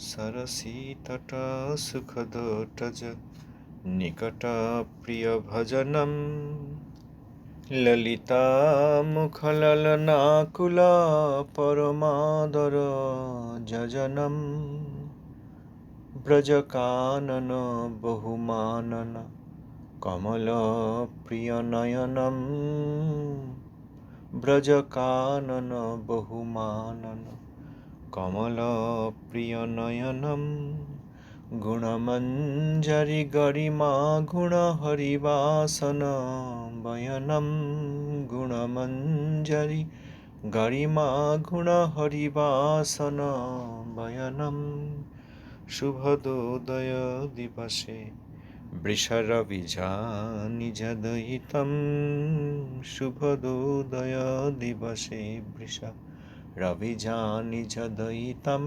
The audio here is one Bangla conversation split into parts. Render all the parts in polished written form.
सरसीतट सुखदोटज निकट प्रिय भजनम ललिता मुखललनाकुल परमादर जजनम ब्रजकानन बहुमानन कमल प्रिय नयनम ब्रजकानन बहुमानन कमल प्रिय नयनम गुणमंजरी गरिमा गुण हरिवासन वयनम गुणमंजरी गरिमा गुण हरिवासन वयनम शुभदोदय दिवसे वृषरविजानिजदयितं शुभदोदय दिवसे वृषरविजानिजदयितं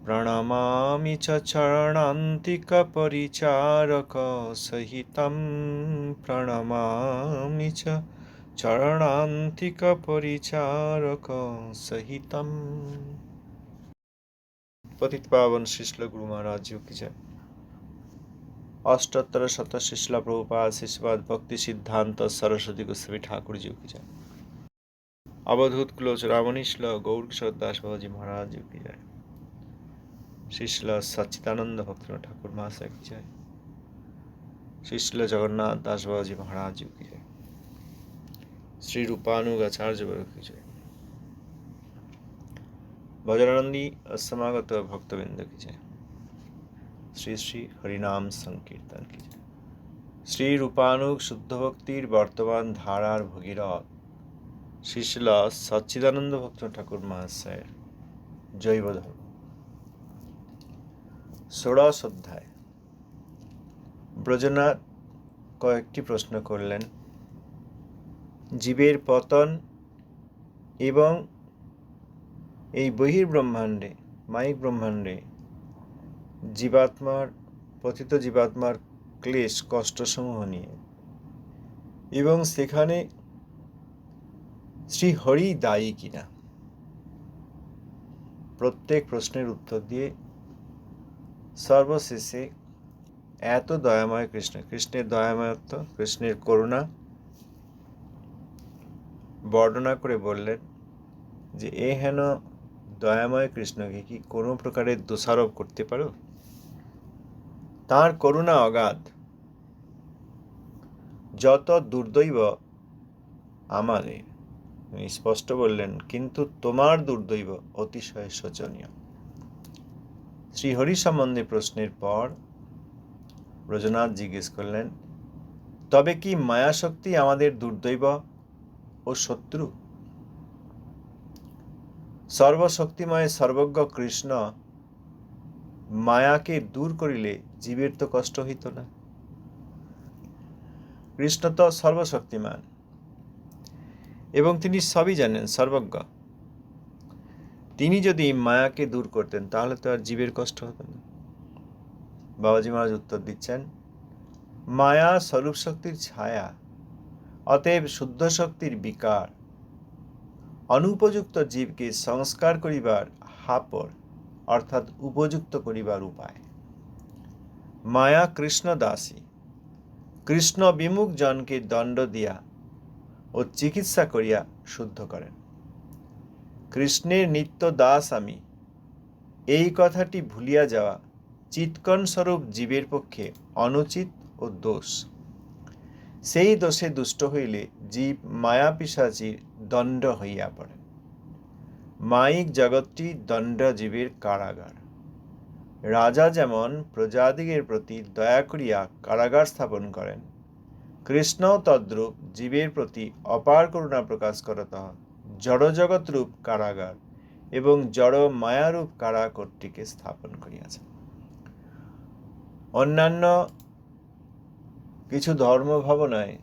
प्रणमामि च चरणान्तिकपरिचारकसहितं प्रणमामि च चरणान्तिकपरिचारकसहितं। पतित पावन श्रील गुरु महाराज जी की जय। अष्टोत्तर शत श्रील प्रभुपाद शिष्यपाद भक्ति सिद्धांत सरस्वती गोस्वामी ठाकुर जी की जय। अवधूत कुलोचूड़ामणि श्रील गौर किशोर दास बाबा जी महाराज जी की जय। श्रील सच्चिदानंद भक्तिनाथ ठाकुर महाशय की जय। श्रील जगन्नाथ दास बाबा जी महाराज जी की जय। श्री रूपानुग आचार्य वर्ग की जय। भजनानंदी समागत भक्तवृंद की जय। श्री श्री हरिनाम संकीर्तन की जय। श्री रूपानुग शुद्ध भक्तिर वर्तमान धारार भगीरथ श्रील सच्चिदानंद भक्तनाथ ठाकुर महाशय जैव धर्म। षोड़श अध्याय। ব্রজনাথ কয়েকটি প্রশ্ন করলেন। জীবের পতন এবং এই বহির্ব্রহ্মাণ্ডে মায়িক ব্রহ্মাণ্ডে জীবাত্মার পতিত জীবাত্মার ক্লেশ কষ্টসমূহ নিয়ে এবং সেখানে শ্রী হরি দায়ী কিনা প্রত্যেক প্রশ্নের উত্তর দিয়ে সর্বশেষে এত দয়াময় কৃষ্ণ, কৃষ্ণের দয়াময়ত্ব, কৃষ্ণের করুণা বর্ণনা করে বললেন যে এ হেন দয়াময় কৃষ্ণকে কি কোনো প্রকারের দোষারোপ করতে পারো? তাঁর করুণা অগাধ। যত দুর্দৈব আমাদের, স্পষ্ট বললেন, কিন্তু তোমার দুর্দৈব অতিশয় শোচনীয়। শ্রীহরি সম্বন্ধে প্রশ্নের পর ব্রজনাথ জিজ্ঞেস করলেন, তবে কি মায়াশক্তি আমাদের দুর্দৈব ও শত্রু? সর্বশক্তিময় সর্বজ্ঞ কৃষ্ণ মায়াকে দূর করিলে জীবের তো কষ্ট হইত না। কৃষ্ণ তো সর্বশক্তিমান এবং তিনি সবই জানেন, সর্বজ্ঞ। তিনি যদি মায়াকে দূর করতেন তাহলে তো আর জীবের কষ্ট হতো না। বাবাজি মহারাজ উত্তর দিচ্ছেন, মায়া স্বরূপ শক্তির ছায়া, অতএব শুদ্ধ শক্তির বিকার। অনুপযুক্ত জীবকে সংস্কার করিবার হাপড়, অর্থাৎ উপযুক্ত করিবার উপায়। মায়া কৃষ্ণ দাসী, কৃষ্ণ বিমুখ জনকে দণ্ড দিয়া ও চিকিৎসা করিয়া শুদ্ধ করেন। কৃষ্ণের নিত্য দাস আমি, এই কথাটি ভুলিয়া যাওয়া চিৎকণ স্বরূপ জীবের পক্ষে অনুচিত ও দোষ। সেই দোষে দুষ্ট হইলে জীব মায়া পিশাচীর দণ্ড হইয়া পড়েন। মায়িক জগৎটি দণ্ড জীবের কারাগার। রাজা যেমন প্রজাদিগের প্রতি দয়া করিয়া কারাগার স্থাপন করেন, কৃষ্ণও তদ্রূপ জীবের প্রতি অপার করুণা প্রকাশ করত জড়জগৎরূপ কারাগার এবং জড় মায়ারূপ কারাকর্তৃকে স্থাপন করিয়াছেন। অন্যান্য কিছু ধর্ম ভাবনায়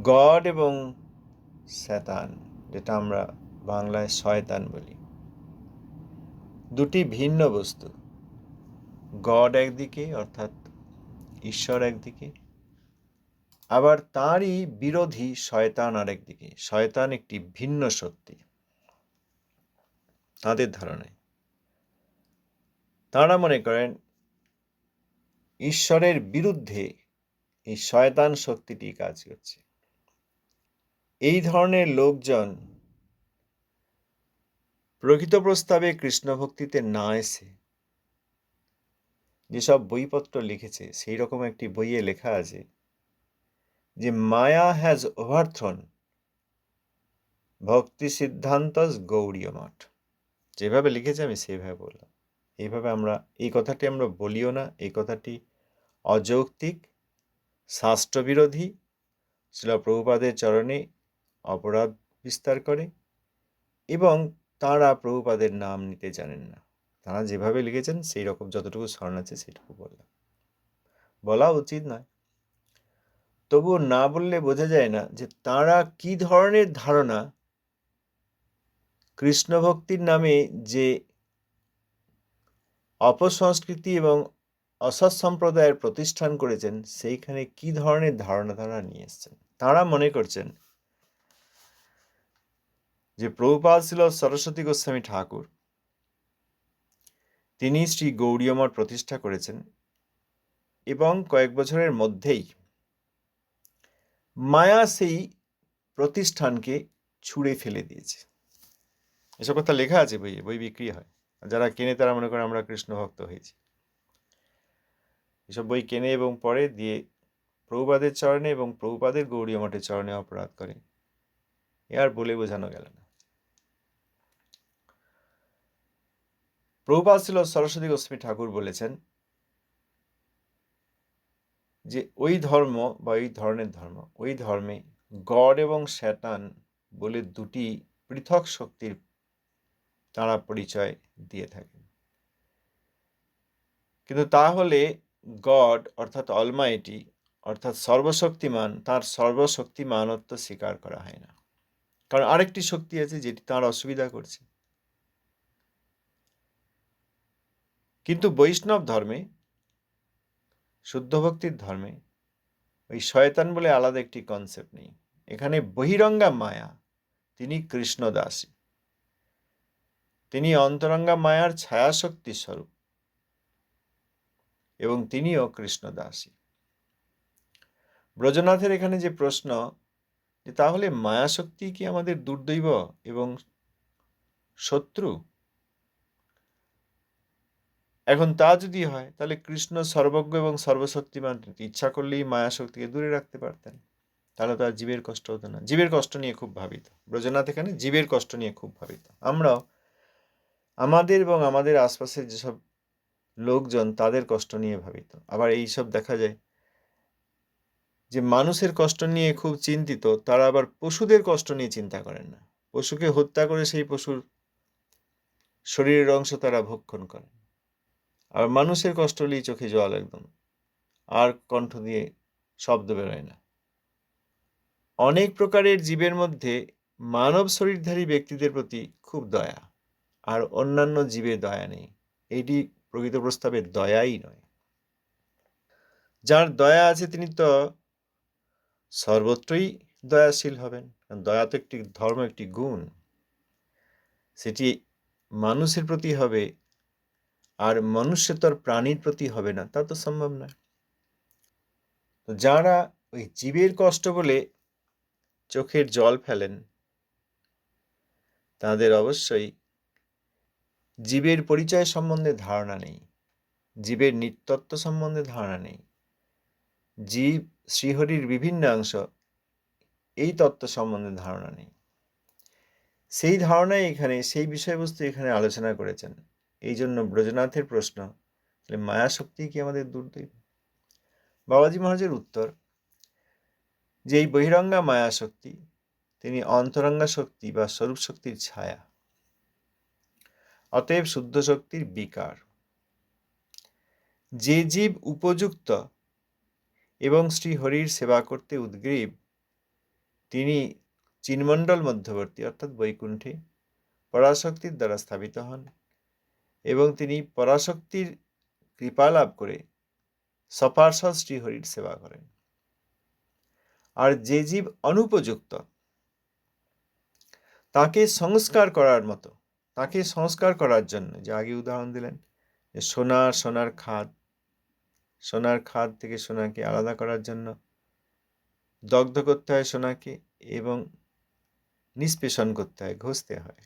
গড এবং শয়তান, যেটা আমরা বাংলায় শয়তান বলি, দুটি ভিন্ন বস্তু। গড একদিকে, অর্থাৎ ঈশ্বর একদিকে, আবার তাঁরই বিরোধী শয়তান আরেকদিকে। শয়তান একটি ভিন্ন শক্তি তাঁদের ধারণায়। তাঁরা মনে করেন ঈশ্বরের বিরুদ্ধে এই শয়তান শক্তিটি কাজ করছে। এই ধরনের লোকজন প্রকৃত প্রস্তাবে কৃষ্ণ ভক্তিতে না এসে যেসব বইপত্র লিখেছে, সেই রকম একটি বইয়ে লেখা আছে যে মায়া হ্যাজ ওভারথ্রোন ভক্তি সিদ্ধান্ত গৌড়ীয় মঠ। যেভাবে লিখেছে আমি সেইভাবে বললাম। এইভাবে এই কথাটি আমরা বলিও না। এই কথাটি অযৌক্তিক, শাস্ত্রবিরোধী, শ্রীল প্রভুপাদের চরণে অপরাধ বিস্তার করে এবং তাঁরা প্রভুপাদের নাম নিতে জানেন না। তাঁরা যেভাবে লিখেছেন সেই রকম যতটুকু স্মরণ আছে সেটুকু বললাম। বলা উচিত নয়, তবুও না বললে বোঝা যায় না যে তাঁরা কি ধরনের ধারণা কৃষ্ণ ভক্তির নামে যে অপসংস্কৃতি এবং অসৎ সম্প্রদায়ের প্রতিষ্ঠান করেছেন, সেইখানে কি ধরনের ধারণা তারা নিয়ে এসছেন। তাঁরা মনে করছেন যে প্রভুপাদ ছিল সরস্বতী গোস্বামী ঠাকুর, তিনি শ্রী গৌড়ীয় মঠ প্রতিষ্ঠা করেছেন এবং কয়েক বছরের মধ্যেই মায়া সেই প্রতিষ্ঠানকে ছুঁড়ে ফেলে দিয়েছে। এসব কথা লেখা আছে বইয়ে, বই বিক্রি হয়। যারা কেনে তারা মনে করে আমরা কৃষ্ণ ভক্ত হয়েছি। এসব বই কেনে এবং পড়ে দিয়ে প্রভুপাদের চরণে এবং প্রভুপাদের গৌড়ীয় মঠের চরণে অপরাধ করে। এ আর বলে বোঝানো গেল না। প্রভুপাদ ছিল সরস্বতী গোস্বামী ঠাকুর বলেছেন যে ওই ধর্ম বা ওই ধরনের ধর্ম, ওই ধর্মে গড এবং শয়তান বলে দুটি পৃথক শক্তির তাঁরা পরিচয় দিয়ে থাকেন। কিন্তু তাহলে গড অর্থাৎ অলমাইটি অর্থাৎ সর্বশক্তিমান, তার সর্বশক্তিমানত্ব স্বীকার করা হয় না। কারণ আরেকটি শক্তি আছে যেটি তাঁর অসুবিধা করছে। কিন্তু বৈষ্ণব ধর্মে, শুদ্ধ ভক্তির ধর্মে ওই শয়তান বলে আলাদা একটি কনসেপ্ট নেই। এখানে বহিরঙ্গা মায়া, তিনি কৃষ্ণদাসী, তিনি অন্তরঙ্গা মায়ার ছায়াশক্তি স্বরূপ এবং তিনিও কৃষ্ণদাসী। ব্রজনাথের এখানে যে প্রশ্ন যে তাহলে মায়াশক্তি কি আমাদের দুর্দৈব এবং শত্রু? এখন তা যদি হয় তাহলে কৃষ্ণ সর্বজ্ঞ এবং সর্বশক্তিমান, ইচ্ছা করলেই মায়াশক্তিকে দূরে রাখতে পারতেন, তাহলে তো আর জীবের কষ্ট হতো না। জীবের কষ্ট নিয়ে খুব ভাবিত ব্রজনাথ, এখানে জীবের কষ্ট নিয়ে খুব ভাবিত। আমরাও আমাদের এবং আমাদের আশপাশের যেসব লোকজন তাদের কষ্ট নিয়ে ভাবিত। আবার এইসব দেখা যায় যে মানুষের কষ্ট নিয়ে খুব চিন্তিত, তারা আবার পশুদের কষ্ট নিয়ে চিন্তা করেন না। পশুকে হত্যা করে সেই পশুর শরীরের অংশ তারা ভক্ষণ করেন। আর মানুষের কষ্ট হলেই চোখে জল একদম, আর কণ্ঠ দিয়ে শব্দ বেরোয় না। অনেক প্রকারের জীবের মধ্যে মানব শরীরধারী ব্যক্তিদের প্রতি খুব দয়া, আর অন্যান্য জীবের দয়া নেই। এটি প্রকৃত প্রস্তাবের দয়াই নয়। যার দয়া আছে তিনি তো সর্বত্রই দয়াশীল হবেন। দয়া তো একটি ধর্ম, একটি গুণ, সেটি মানুষের প্রতি হবে, আর মনুষ্যতর প্রাণীর প্রতি হবে না, তা তো সম্ভব নয়। তো যারা ওই জীবের কষ্ট বলে চোখের জল ফেলেন, তাদের অবশ্যই জীবের পরিচয় সম্বন্ধে ধারণা নেই, জীবের নিত্যত্ব সম্বন্ধে ধারণা নেই, জীব শ্রীহরির বিভিন্ন অংশ, এই তত্ত্ব সম্বন্ধে ধারণা নেই। সেই ধারণাই এখানে, সেই বিষয়বস্তু এখানে আলোচনা করেছেন। এই জন্য ব্রজনাথের প্রশ্ন, মায়াশক্তি কি আমাদের দুর্দৈব? বাবাজি মহারাজের উত্তর যে এই বহিরঙ্গা মায়াশক্তি তিনি অন্তরঙ্গা শক্তি বা স্বরূপ শক্তির ছায়া, অতএব শুদ্ধ শক্তির বিকার। যে জীব উপযুক্ত এবং শ্রীহরির সেবা করতে উদ্গ্রীব, তিনি চিন্মণ্ডল মধ্যবর্তী অর্থাৎ বৈকুণ্ঠে পরাশক্তির দ্বারা স্থাপিত হন এবং তিনি পরাশক্তির কৃপা লাভ করে সপার্ষদ শ্রীহরির সেবা করেন। আর যে জীব অনুপযুক্ত, তাকে সংস্কার করার মতো, তাকে সংস্কার করার জন্য, যে আগে উদাহরণ দিলেন যে সোনার খাদ থেকে সোনাকে আলাদা করার জন্য দগ্ধ করতে হয় সোনাকে এবং নিষ্পেষণ করতে হয়, ঘষতে হয়।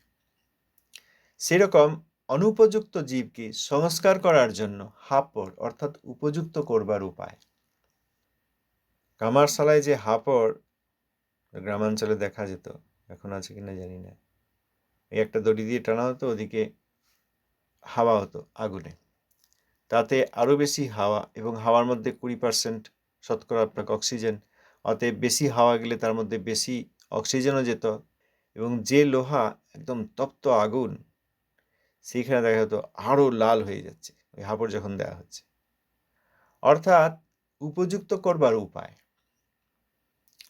সেরকম অনুপযুক্ত জীবকে সংস্কার করার জন্য হাপড় অর্থাৎ উপযুক্ত করবার উপায়। কামারশালায় যে হাপড় গ্রামাঞ্চলে দেখা যেত, এখন আছে কিনা জানি না, এই একটা দড়ি দিয়ে টানা হতো, ওদিকে হাওয়া হতো আগুনে, তাতে আরও বেশি হাওয়া এবং হাওয়ার মধ্যে 20% শতকরা আপনাকে অক্সিজেন, অতএব বেশি হাওয়া গেলে তার মধ্যে বেশি অক্সিজেনও যেত এবং যে লোহা একদম তপ্ত আগুন, সেইখানে দেখা যেত আরও লাল হয়ে যাচ্ছে ওই হাপড় যখন দেওয়া হচ্ছে। অর্থাৎ উপযুক্ত করবার উপায়।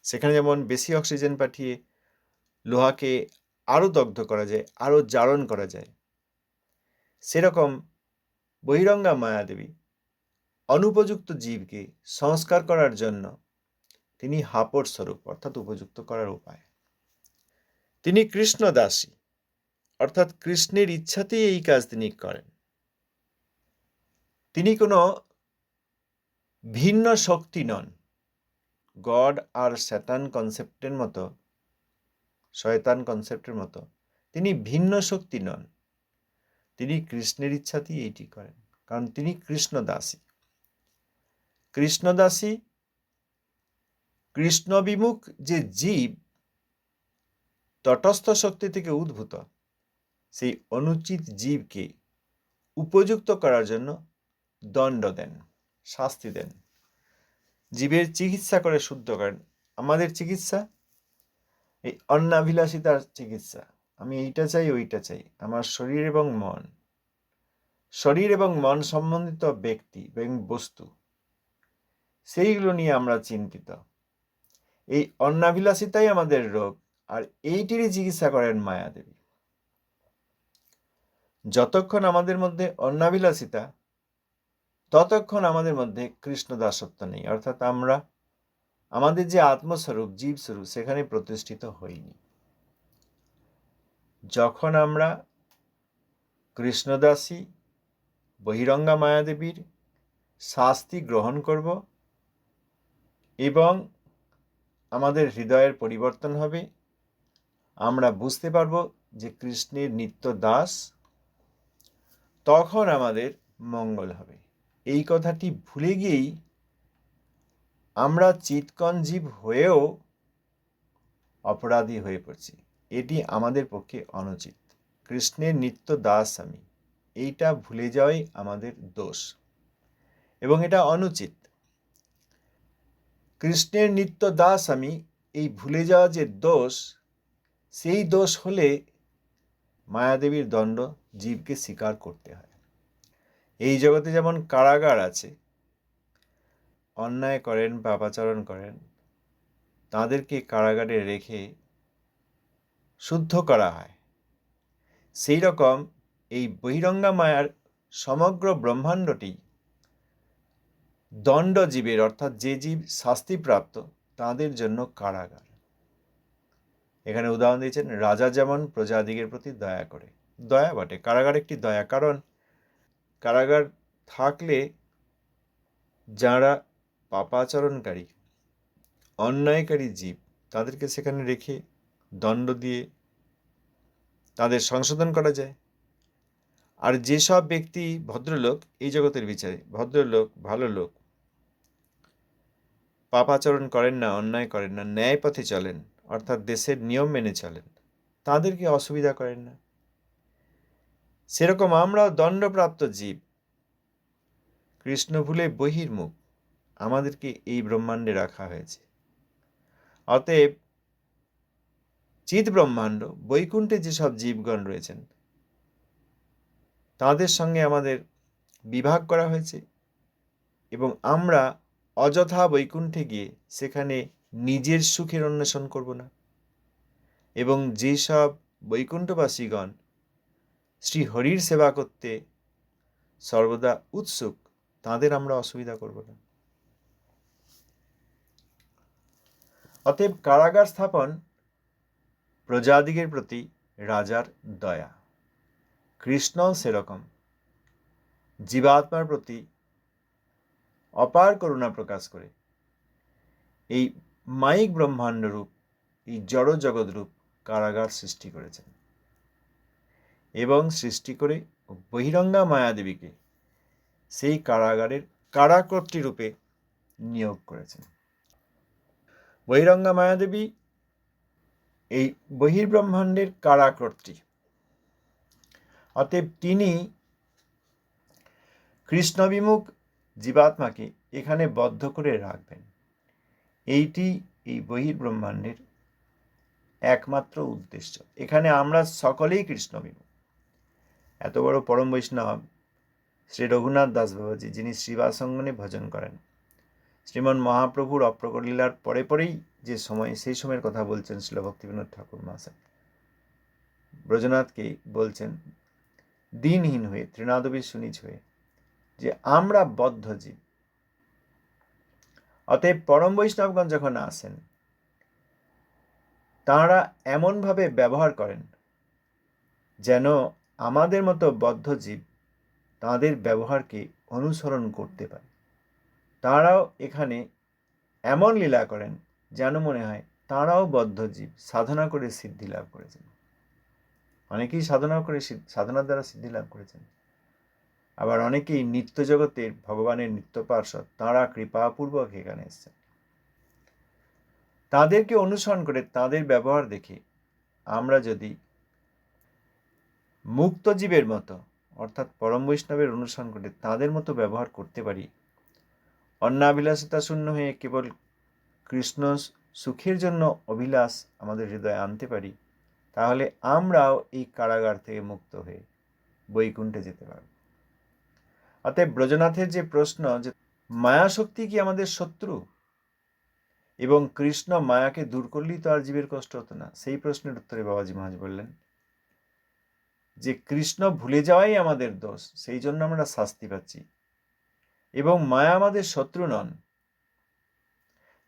সেখানে যেমন বেশি অক্সিজেন পাঠিয়ে লোহাকে আরও দগ্ধ করা যায়, আরও জারণ করা যায়, সেরকম বহিরঙ্গা মায়াদেবী অনুপযুক্ত জীবকে সংস্কার করার জন্য তিনি হাপড় স্বরূপ অর্থাৎ উপযুক্ত করার উপায়। তিনি কৃষ্ণদাসী অর্থাৎ কৃষ্ণের ইচ্ছাতেই এই কাজ তিনি করেন। তিনি কোনো ভিন্ন শক্তি নন। গড আর শয়তান কনসেপ্টের মতো তিনি ভিন্ন শক্তি নন। তিনি কৃষ্ণের ইচ্ছাতেই এইটি করেন, কারণ তিনি কৃষ্ণদাসী। কৃষ্ণবিমুখ যে জীব তটস্থ শক্তি থেকে উদ্ভূত, সেই অনুচিত জীবকে উপযুক্ত করার জন্য দণ্ড দেন, শাস্তি দেন, জীবের চিকিৎসা করে শুদ্ধ করেন। আমাদের চিকিৎসা এই অন্নাভিলাষিতার চিকিৎসা, আমি এইটা চাই ওইটা চাই, আমার শরীর এবং মন সম্বন্ধিত ব্যক্তি এবং বস্তু, সেইগুলো নিয়ে আমরা চিন্তিত। এই অন্নাভিলাষিতাই আমাদের রোগ, আর এইটিরই চিকিৎসা করেন মায়াদেবী। যতক্ষণ আমাদের মধ্যে অন্নাভিলাষিতা, ততক্ষণ আমাদের মধ্যে কৃষ্ণ দাসত্ব নেই, অর্থাৎ আমরা আমাদের যে আত্মস্বরূপ জীবস্বরূপ সেখানে প্রতিষ্ঠিত হইনি। যখন আমরা কৃষ্ণদাসী বহিরঙ্গা মায়াদেবীর শাস্তি গ্রহণ করব এবং আমাদের হৃদয়ের পরিবর্তন হবে, আমরা বুঝতে পারব যে কৃষ্ণের নিত্য দাস, তখন আমাদের মঙ্গল হবে। এই কথাটি ভুলে গিয়েই আমরা চিৎকণ জীব হয়েও অপরাধী হয়ে পড়ছি। এটি আমাদের পক্ষে অনুচিত। কৃষ্ণের নিত্য দাস আমি, এইটা ভুলে যাওয়াই আমাদের দোষ এবং এটা অনুচিত। কৃষ্ণের নিত্য দাস আমি, এই ভুলে যাওয়া যে দোষ, সেই দোষ হলে মায়াদেবীর দণ্ড জীবকে স্বীকার করতে হয়। এই জগতে যেমন কারাগার আছে, অন্যায় করেন, পাপাচরণ করেন, তাদেরকে কারাগারে রেখে শুদ্ধ করা হয়, সেই রকম এই বহিরঙ্গা মায়ার সমগ্র ব্রহ্মাণ্ডটি দণ্ডজীবের, অর্থাৎ যে জীব শাস্তিপ্রাপ্ত তাদের জন্য কারাগার। এখানে উদাহরণ দিয়েছেন, রাজা যেমন প্রজাদিগের প্রতি দয়া করে। দয়া বটে, কারাগার একটি দয়া, কারণ কারাগার থাকলে যারা পাপাচরণকারী অন্যায়কারী জীব, তাদেরকে সেখানে রেখে দণ্ড দিয়ে তাদের সংশোধন করা যায়। আর যেসব ব্যক্তি ভদ্রলোক, এই জগতের বিচারে ভদ্রলোক, ভালো লোক, পাপাচরণ করেন না, অন্যায় করেন না, ন্যায় পথে চলেন, অর্থাৎ দেশের নিয়ম মেনে চলেন, তাদেরকে অসুবিধা করেন না। সেরকম আমরাও দণ্ডপ্রাপ্ত জীব, কৃষ্ণ ভুলে বহির্মুখ, আমাদেরকে এই ব্রহ্মাণ্ডে রাখা হয়েছে। অতএব চিৎ ব্রহ্মাণ্ড, বৈকুণ্ঠে যেসব জীবগণ রয়েছেন, তাদের সঙ্গে আমাদের বিভাগ করা হয়েছে এবং আমরা অযথা বৈকুণ্ঠে গিয়ে সেখানে নিজের সুখের অন্বেষণ করব না। এবং যেসব বৈকুণ্ঠবাসীগণ শ্রী হরির সেবা করতে সর্বদা উৎসুক, তাদের আমরা অসুবিধা করব না। অতএব কারাগার স্থাপন প্রজাদিগের প্রতি রাজার দয়া। কৃষ্ণ সেরকম জীবাত্মার প্রতি অপার করুণা প্রকাশ করে এই মায়িক ব্রহ্মাণ্ড রূপ, এই জড় জগৎ রূপ কারাগার সৃষ্টি করেছেন এবং সৃষ্টি করে বহিরঙ্গা মায়াদেবীকে সেই কারাগারের কারাকর্ত্রী রূপে নিয়োগ করেছেন। বহিরঙ্গা মায়াদেবী এই বহির্ব্রহ্মাণ্ডের কারাকর্ত্রী, অতএব তিনি কৃষ্ণবিমুখ জীবাত্মাকে এখানে বদ্ধ করে রাখবেন। এইটি এই বহির্ব্রহ্মাণ্ডের একমাত্র উদ্দেশ্য। এখানে আমরা সকলেই কৃষ্ণবিমুখ। এত বড় পরম বৈষ্ণব শ্রী রঘুনাথ দাস বাবাজি, যিনি শ্রীবাসঙ্গনে ভজন করেন, শ্রীমন মহাপ্রভুর অপ্রকট লীলার পরে পরেই যে সময়, সেই সময়ের কথা বলছেন শ্রীল ভক্তিবিনোদ ঠাকুর মহাশয়। ব্রজনাথকে বলছেন দিনহীন হয়ে, তৃণাদবী সুনিজ হয়ে, যে আমরা বদ্ধ জীব। অতএব পরম বৈষ্ণবগণ যখন আসেন, তাঁরা এমনভাবে ব্যবহার করেন যেন আমাদের মতো বদ্ধ জীব তাঁদের ব্যবহারকে অনুসরণ করতে পারে। তাঁরাও এখানে এমন লীলা করেন যেন মনে হয় তাঁরাও বদ্ধ জীব, সাধনা করে সিদ্ধি লাভ করেছেন। অনেকেই সাধনার দ্বারা সিদ্ধি লাভ করেছেন, আবার অনেকেই নিত্য জগতের ভগবানের নিত্য পার্ষদ, তাঁরা কৃপাপূর্বক এখানে এসেছেন। তাঁদেরকে অনুসরণ করে, তাঁদের ব্যবহার দেখে আমরা যদি মুক্ত জীবের মতো, অর্থাৎ পরম বৈষ্ণবের অনুসরণ করে তাঁদের মতো ব্যবহার করতে পারি, অন্নাভিলাষিতা শূন্য হয়ে কেবল কৃষ্ণ সুখের জন্য অভিলাষ আমাদের হৃদয়ে আনতে পারি, তাহলে আমরাও এই কারাগার থেকে মুক্ত হয়ে বৈকুণ্ঠে যেতে পারব। অতএব ব্রজনাথের যে প্রশ্ন, যে মায়াশক্তি কি আমাদের শত্রু এবং কৃষ্ণ মায়াকে দূর করলেই তো আর জীবের কষ্ট হতো না, সেই প্রশ্নের উত্তরে বাবাজি মহারাজ বললেন যে কৃষ্ণ ভুলে যাওয়াই আমাদের দোষ, সেই জন্য আমরা শাস্তি পাচ্ছি, এবং মায়া আমাদের শত্রু নন,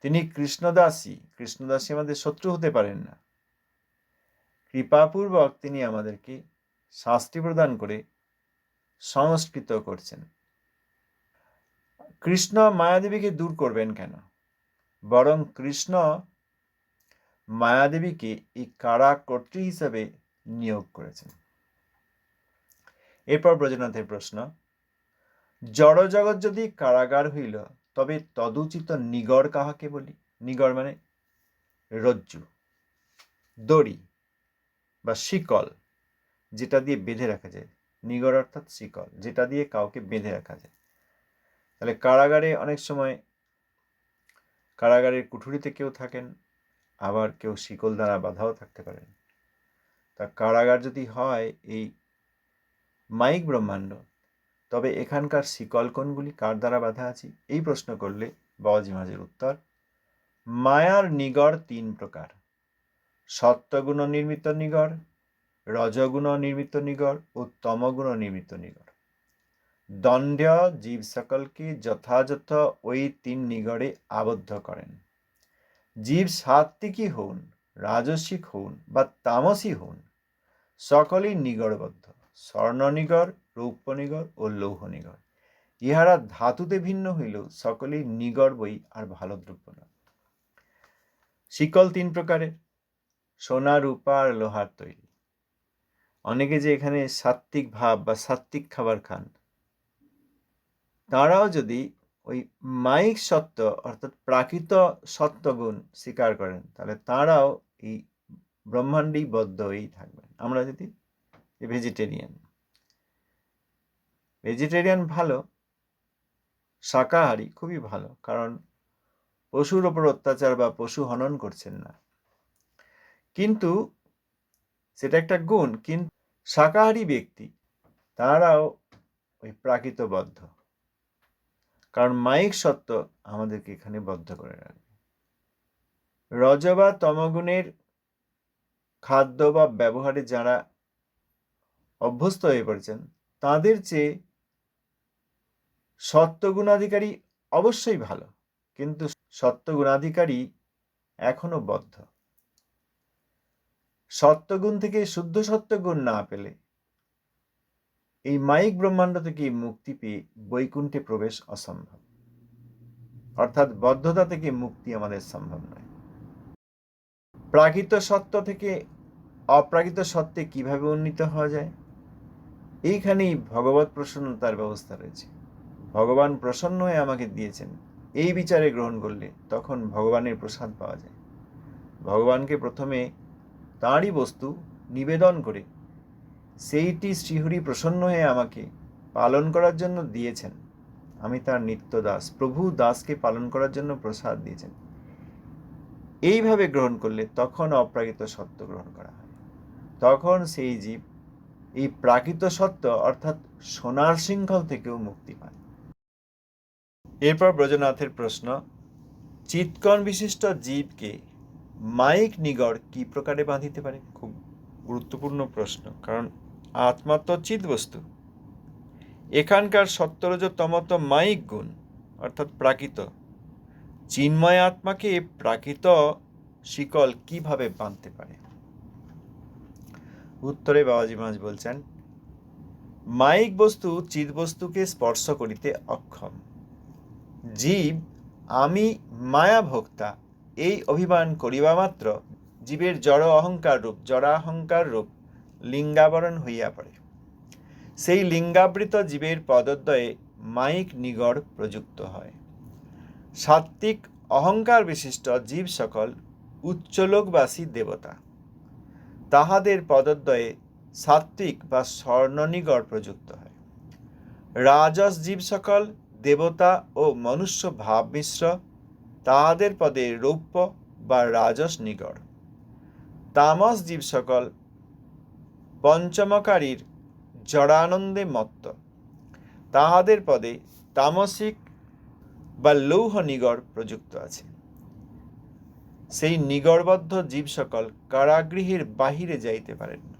তিনি কৃষ্ণদাসী। কৃষ্ণদাসী আমাদের শত্রু হতে পারেন না। কৃপাপূর্বক তিনি আমাদেরকে শাস্তি প্রদান করে সংস্কৃত করছেন। কৃষ্ণ মায়াদেবীকে দূর করবেন কেন? বরং কৃষ্ণ মায়াদেবীকে এই কারাকর্ত্রী হিসাবে নিয়োগ করেছেন। এরপর ব্রজনাথের প্রশ্ন, জড় জগৎ যদি কারাগার হইল, তবে তদুচিত নিগড় কাহাকে বলি? নিগড় মানে রজ্জু, দড়ি বা শিকল, যেটা দিয়ে বেঁধে রাখা যায়। নিগড় অর্থাৎ শিকল, যেটা দিয়ে কাউকে বেঁধে রাখা যায়। তাহলে কারাগারে অনেক সময় কারাগারের কুঠুরিতে কেউ থাকেন, আবার কেউ শিকল দ্বারা বাধাও থাকতে পারেন। তা কারাগার যদি হয় এই মায়িক ব্রহ্মাণ্ড, তবে এখানকার শিকল কোনগুলি, কার দ্বারা বাধা আছি? এই প্রশ্ন করলে বাবাজি মহারাজের উত্তর, মায়ার নিগড় তিন প্রকার: সত্ত্বগুণ নির্মিত নিগড়, রজগুণ নির্মিত নিগড় ও তমগুণ নির্মিত নিগড়। দণ্ড জীব সকলকে যথাযথ ওই তিন নিগড়ে আবদ্ধ করেন। জীব সাত্ত্বিকী হন, রাজসিক হন বা তামসী হন, সকলেই নিগড়বদ্ধ। স্বর্ণনিগড়, রৌপ্যনিগড় ও লৌহনিগড়, ইহারা ধাতুতে ভিন্ন হইলেও সকলেই নিগড় বই, আর ভালো দ্রব্য না। শিকল তিন প্রকারের: সোনা, রূপা আর লোহার তৈরি। অনেকে যে এখানে সাত্ত্বিক ভাব বা সাত্ত্বিক খাবার খান, তারাও যদি ওই মায়িক সত্ত্ব অর্থাৎ প্রাকৃত সত্ত্বগুণ স্বীকার করেন, তাহলে তারাও এই ব্রহ্মাণ্ডেই বদ্ধ হয়েই থাকবেন। আমরা যদি ভেজিটেরিয়ান ভালো, শাকাহারী খুবই ভালো, কারণ পশুর ওপর অত্যাচার বা পশু হনন করছেন না, কিন্তু সেটা একটা গুণ। কিন্তু শাকাহারী ব্যক্তি তারাও ওই প্রাকৃতবদ্ধ, কারণ মায়িক সত্ত্ব আমাদেরকে এখানে বদ্ধ করে রাখবে। রজ বা তমগুণের খাদ্য বা ব্যবহারে যারা অভ্যস্ত হয়ে পড়েছেন, তাদের চেয়ে সত্ত্বগুণাধিকারী অবশ্যই ভালো, কিন্তু সত্ত্বগুণাধিকারী এখনো বদ্ধ। সত্ত্বগুণ থেকে শুদ্ধ সত্ত্বগুণ না পেলে এই মায়িক ব্রহ্মাণ্ড থেকে মুক্তি পেয়ে বৈকুণ্ঠে প্রবেশ অসম্ভব, অর্থাৎ বদ্ধতা থেকে মুক্তি আমাদের সম্ভব নয়। প্রাকৃত সত্য থেকে অপ্রাকৃত সত্যে কিভাবে উন্নীত হওয়া যায়, এইখানেই ভগবত প্রসন্নতার ব্যবস্থা রয়েছে। ভগবান প্রসন্ন হয়ে আমাকে দিয়েছেন, এই বিচারে গ্রহণ করলে তখন ভগবানের প্রসাদ পাওয়া যায়। ভগবানকে প্রথমে তাঁরই বস্তু নিবেদন করে সেইটি শ্রীহরি প্রসন্ন হয়ে আমাকে পালন করার জন্য দিয়েছেন। আমি তার নিত্য দাস, প্রভু দাসকে পালন করার জন্য প্রসাদ দিয়েছেন। এইভাবে গ্রহণ করলে তখন অপ্রাকৃত সত্য গ্রহণ করা হয়। তখন সেই জীব এই প্রাকৃত সত্য অর্থাৎ সোনার শৃঙ্খল থেকেও মুক্তি পায়। এরপর ব্রজনাথের প্রশ্ন, চিৎকণ বিশিষ্ট জীবকে মায়িক নিগড় কি প্রকারে বাঁধিতে পারে? খুব গুরুত্বপূর্ণ প্রশ্ন, কারণ আত্মা তো চিৎ বস্তু। এখানকার সত্যরজতম তো মায়িক গুণ অর্থাৎ প্রাকৃত। চিন্ময় আত্মাকে প্রাকৃত শিকল কিভাবে বাঁধতে পারে? উত্তরে বাবাজি মহারাজ বলছেন, মায়িক বস্তু চিৎ বস্তুকে স্পর্শ করিতে অক্ষম। জীব আমি মায়া ভোক্তা এই অভিমান করিবা মাত্র জীবের জড়াহংকার রূপ লিঙ্গাবরণ হইয়া পড়ে। সেই লিঙ্গাবৃত জীবের পদদ্বয়ে মায়িক নিগড় প্রযুক্ত হয়। সাত্ত্বিক অহংকার বিশিষ্ট জীব সকল উচ্চলোকবাসী দেবতা, তাহাদের পদদ্বয়ে সাত্ত্বিক বা স্বর্ণনিগড় প্রযুক্ত হয়। রাজস জীব সকল দেবতা ও মনুষ্য ভাব মিশ্র, তাহাদের পদে রৌপ্য বা রাজস নিগড়। তামস জীব সকল পঞ্চমকারীর জড়ানন্দে মত্ত, তাহাদের পদে তামসিক বা লৌহ নিগড় প্রযুক্ত আছে। সেই নিগড়বদ্ধ জীব সকল কারাগৃহের বাহিরে যাইতে পারেন না,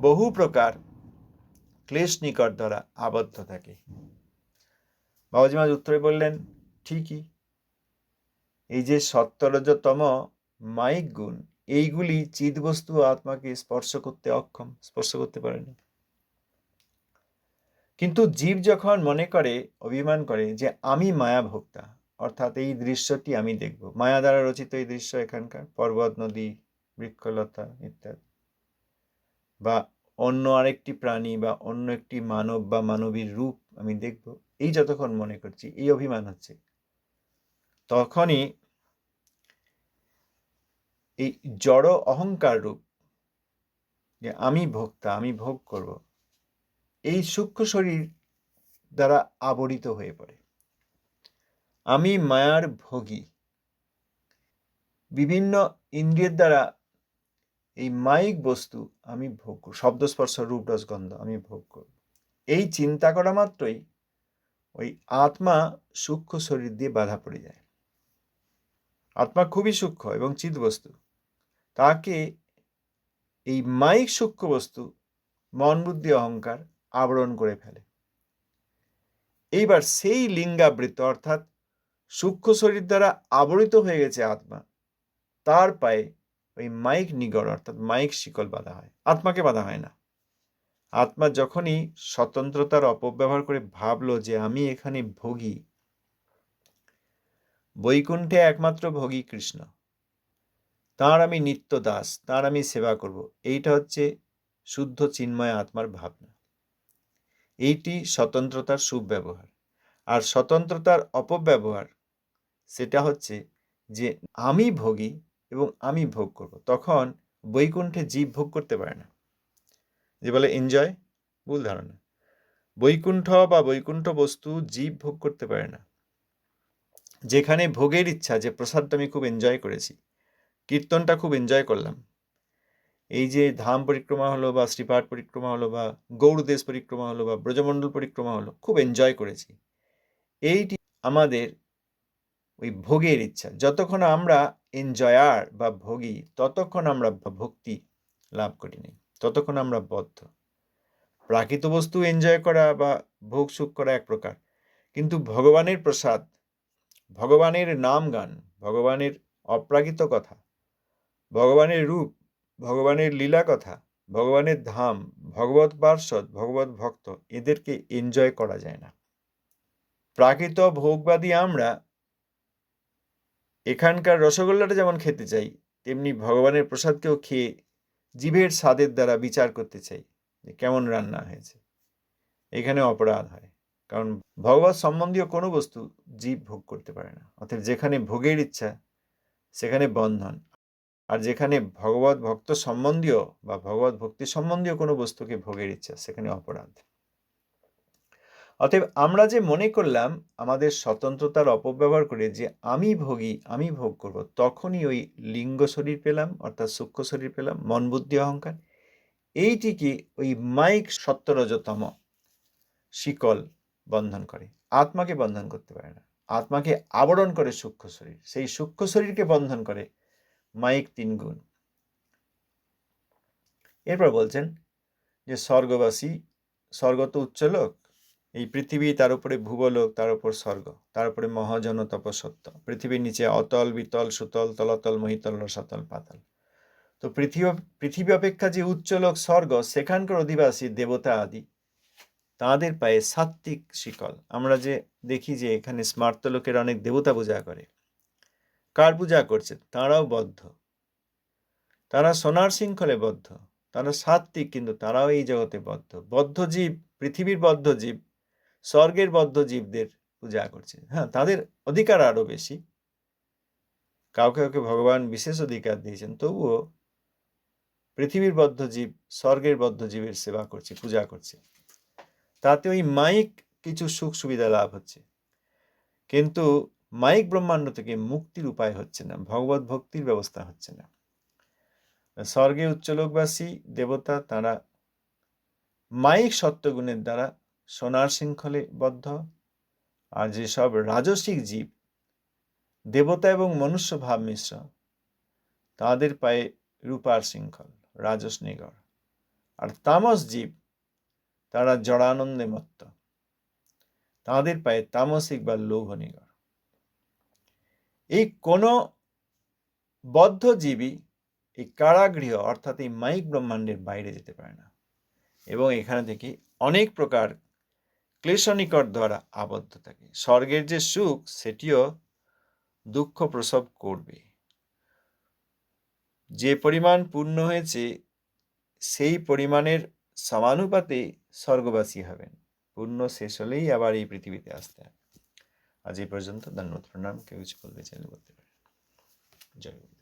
বহু প্রকার ক্লেশ নিকট দ্বারা আবদ্ধ থাকে। বাবাজি মহারাজ উত্তরে বললেন, ঠিকই, এই যে সত্তরজতম মায়িক গুণ, এইগুলি চিৎবস্তু আত্মাকে স্পর্শ করতে অক্ষম, স্পর্শ করতে পারে না। কিন্তু জীব যখন মনে করে, অভিমান করে যে আমি মায়া ভোক্তা, অর্থাৎ এই দৃশ্যটি আমি দেখব, মায়া দ্বারা রচিত এই দৃশ্য, এখানকার পর্বত, নদী, বৃক্ষলতা ইত্যাদি, বা অন্য আরেকটি প্রাণী বা অন্য একটি মানব বা মানবীর রূপ আমি দেখব, এই যতক্ষণ মনে করছি, এই অভিমান হচ্ছে, তখনই এই জড় অহংকার রূপ যে আমি ভোক্তা, আমি ভোগ করব, এই সূক্ষ্ম শরীর দ্বারা আবরিত হয়ে পড়ে। আমি মায়ার ভোগী, বিভিন্ন ইন্দ্রিয়ের দ্বারা এই মায়িক বস্তু আমি ভোগ করব, শব্দ স্পর্শ রূপ রস গন্ধ আমি ভোগ করব। এই চিন্তা করা মাত্রই ওই আত্মা সূক্ষ্ম শরীর দিয়ে বাধা পড়ে যায়। আত্মা খুবই সূক্ষ্ম এবং চিৎ বস্তু, তাকে এই মায়িক সূক্ষ্ম বস্তু মন বুদ্ধি অহংকার আবরণ করে ফেলে। এইবার সেই লিঙ্গাবৃত অর্থাৎ সূক্ষ্ম শরীর দ্বারা আবরিত হয়ে গেছে আত্মা, তার পায়ে ওই মায়িক নিগড় অর্থাৎ মায়িক শিকল বাঁধা হয়, আত্মাকে বাঁধা হয় না। আত্মা যখনই স্বতন্ত্রতার অপব্যবহার করে ভাবলো যে আমি এখানে ভোগী, বৈকুণ্ঠে একমাত্র ভোগী কৃষ্ণ, তাঁর আমি নিত্য দাস, তাঁর আমি সেবা করব, এইটা হচ্ছে শুদ্ধ চিন্ময় আত্মার ভাবনা। এইটি স্বতন্ত্রতার সুব্যবহার। আর স্বতন্ত্রতার অপব্যবহার সেটা হচ্ছে যে আমি ভোগী এবং আমি ভোগ করব। তখন বৈকুণ্ঠে জীব ভোগ করতে পারে না, যে বলে এনজয়, ভুল ধারণা। বৈকুণ্ঠ বা বৈকুণ্ঠ বস্তু জীব ভোগ করতে পারে না। যেখানে ভোগের ইচ্ছা, যে প্রসাদটা আমি খুব এনজয় করেছি, কীর্তনটা খুব এনজয় করলাম, এই যে ধাম পরিক্রমা হলো বা শ্রীপাঠ পরিক্রমা হলো বা গৌড়দেশ পরিক্রমা হলো বা ব্রজমণ্ডল পরিক্রমা হলো, খুব এনজয় করেছি, এইটি আমাদের ওই ভোগের ইচ্ছা। যতক্ষণ আমরা এনজয়ার বা ভোগী, ততক্ষণ আমরা ভক্তি লাভ করিনি, ততক্ষণ আমরা বদ্ধ। প্রাকৃত বস্তু এনজয় করা বা ভোগ সুখ করা এক প্রকার, কিন্তু ভগবানের প্রসাদ, ভগবানের নাম গান, ভগবানের অপ্রাকৃত কথা, ভগবানের রূপ, ভগবানের লীলা কথা, ভগবানের ধাম, ভগবত পার্ষদ, ভগবত ভক্ত, এদেরকে এনজয় করা যায় না। প্রাকৃত ভোগবাদী আমরা এখানকার রসগোল্লাটা যেমন খেতে চাই, তেমনি ভগবানের প্রসাদকেও খেয়ে জিভের স্বাদের দ্বারা বিচার করতে চাই যে কেমন রান্না হয়েছে। এখানে অপরাধ হয়, কারণ ভগবত সম্বন্ধীয় কোনো বস্তু জীব ভোগ করতে পারে না। অর্থাৎ যেখানে ভোগের ইচ্ছা সেখানে বন্ধন, আর যেখানে ভগবত ভক্ত সম্বন্ধীয় বা ভগবত ভক্তি সম্বন্ধীয় কোনো বস্তুকে ভোগের ইচ্ছা, সেখানে অপরাধ। অতএব আমরা যে মনে করলাম আমাদের স্বতন্ত্রতার অপব্যবহার করে যে আমি ভোগী, আমি ভোগ করব, তখনই ওই লিঙ্গ শরীর পেলাম, অর্থাৎ সূক্ষ্ম শরীর পেলাম, মন বুদ্ধি অহংকার। এইটিকে ওই মাইক সত্যরজতম শিকল বন্ধন করে, আত্মাকে বন্ধন করতে পারে না। আত্মাকে আবরণ করে সূক্ষ্ম শরীর, সেই সূক্ষ্ম শরীরকে বন্ধন করে মাইক 3 গুণ। এরপর বলছেন যে স্বর্গবাসী, স্বর্গ তো উচ্চলোক, এই পৃথিবী, তার উপরে ভূবলোক, তার উপর স্বর্গ, তার উপরে মহাজন তপসত্য, পৃথিবীর নিচে অতল, বিতল, সুতল, তলাতল, মহিতল, রসাতল, পাতাল। তো পৃথিবী অপেক্ষা যে উচ্চলোক স্বর্গ, সেখানকার অধিবাসী দেবতা আদি, তাঁদের পায়ে সাত্ত্বিক শিকল। আমরা যে দেখি যে এখানে স্মার্তলোকের অনেক দেবতা পূজা করে, কার পূজা করছে? তাঁরাও বদ্ধ, তারা সোনার শৃঙ্খলে বদ্ধ, তারা সাত্ত্বিক, কিন্তু তারাও এই জগতে বদ্ধ। বদ্ধ জীব, পৃথিবীর বদ্ধ জীব, স্বর্গের বদ্ধ জীবদের পূজা করছে। হ্যাঁ, তাদের অধিকার আরো বেশি, কাউকে কাউকে ভগবান বিশেষ অধিকার দিয়েছেন, তবুও পৃথিবীর বদ্ধ জীব স্বর্গের বদ্ধ জীবের সেবা করছে, পূজা করছে। তাতে ওই মাইক কিছু সুখ সুবিধা লাভ হচ্ছে, কিন্তু মাইক ব্রহ্মাণ্ড থেকে মুক্তির উপায় হচ্ছে না, ভগবত ভক্তির ব্যবস্থা হচ্ছে না। স্বর্গে উচ্চলোকবাসী দেবতা, তারা মাইক সত্যগুণের দ্বারা সোনার শৃঙ্খলে বদ্ধ, আর যেসব রাজসিক জীব, দেবতা এবং মনুষ্য ভাব মিশ্র, তাদের পায়ে রূপার শৃঙ্খল, রাজস নিগর। আর তামস জীব, তারা জড়ানন্দে মত্ত, তাদের পায়ে তামসিক বা লৌহ নিগর। এই কোন বদ্ধ জীবী এই কারাগৃহ, অর্থাৎ এই মাইক ব্রহ্মাণ্ডের বাইরে যেতে পারে না, এবং এখানে থেকে অনেক প্রকার ক্লেশনিকর দ্বারা আবদ্ধ থাকে। স্বর্গের যে সুখ, সেটিও দুঃখ প্রসব করবে। যে পরিমাণ পূর্ণ হয়েছে সেই পরিমাণের সমানুপাতে স্বর্গবাসী হবেন। পূর্ণ শেষ হলেই আবার এই পৃথিবীতে আসতে হবে। আজ এই পর্যন্ত। ধন্যবাদ, প্রণাম। কেউ কিছু বলতে চাইলে বলতে পারে। জয় গুরু।